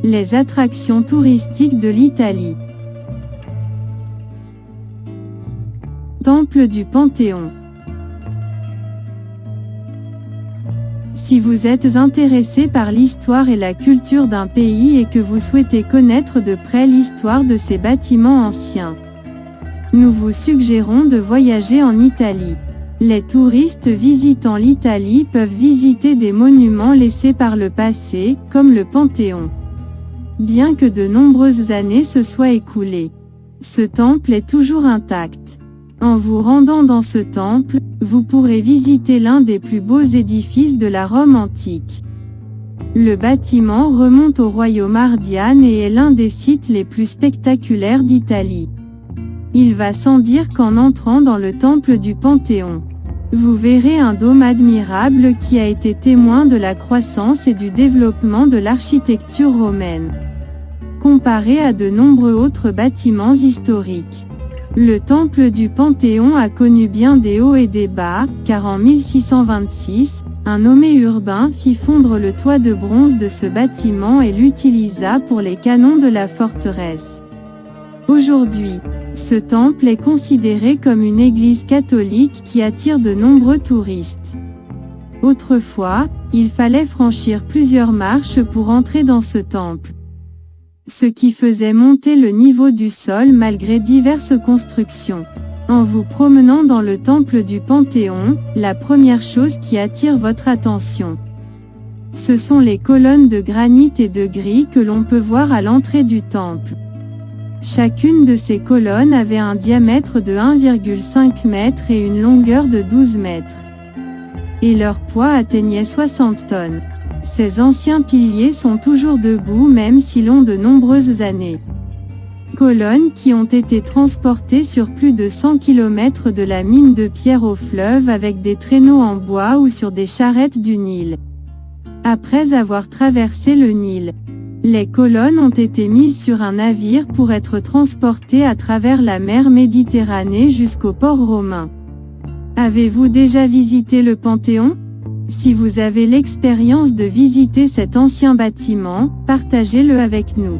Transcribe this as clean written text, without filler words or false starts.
Les attractions touristiques de l'Italie. Temple du Panthéon. Si vous êtes intéressé par l'histoire et la culture d'un pays et que vous souhaitez connaître de près l'histoire de ses bâtiments anciens, nous vous suggérons de voyager en Italie. Les touristes visitant l'Italie peuvent visiter des monuments laissés par le passé, comme le Panthéon. Bien que de nombreuses années se soient écoulées, ce temple est toujours intact. En vous rendant dans ce temple, vous pourrez visiter l'un des plus beaux édifices de la Rome antique. Le bâtiment remonte au royaume Ardiane et est l'un des sites les plus spectaculaires d'Italie. Il va sans dire qu'en entrant dans le temple du Panthéon, vous verrez un dôme admirable qui a été témoin de la croissance et du développement de l'architecture romaine. Comparé à de nombreux autres bâtiments historiques, le temple du Panthéon a connu bien des hauts et des bas, car en 1626, un nommé urbain fit fondre le toit de bronze de ce bâtiment et l'utilisa pour les canons de la forteresse. Aujourd'hui, ce temple est considéré comme une église catholique qui attire de nombreux touristes. Autrefois, il fallait franchir plusieurs marches pour entrer dans ce temple, ce qui faisait monter le niveau du sol malgré diverses constructions. En vous promenant dans le temple du Panthéon, la première chose qui attire votre attention, ce sont les colonnes de granit et de gris que l'on peut voir à l'entrée du temple. Chacune de ces colonnes avait un diamètre de 1,5 m et une longueur de 12 mètres. Et leur poids atteignait 60 tonnes. Ces anciens piliers sont toujours debout même s'ils ont de nombreuses années. Colonnes qui ont été transportées sur plus de 100 km de la mine de pierre au fleuve avec des traîneaux en bois ou sur des charrettes du Nil. Après avoir traversé le Nil, les colonnes ont été mises sur un navire pour être transportées à travers la mer Méditerranée jusqu'au port romain. Avez-vous déjà visité le Panthéon? Si vous avez l'expérience de visiter cet ancien bâtiment, partagez-le avec nous.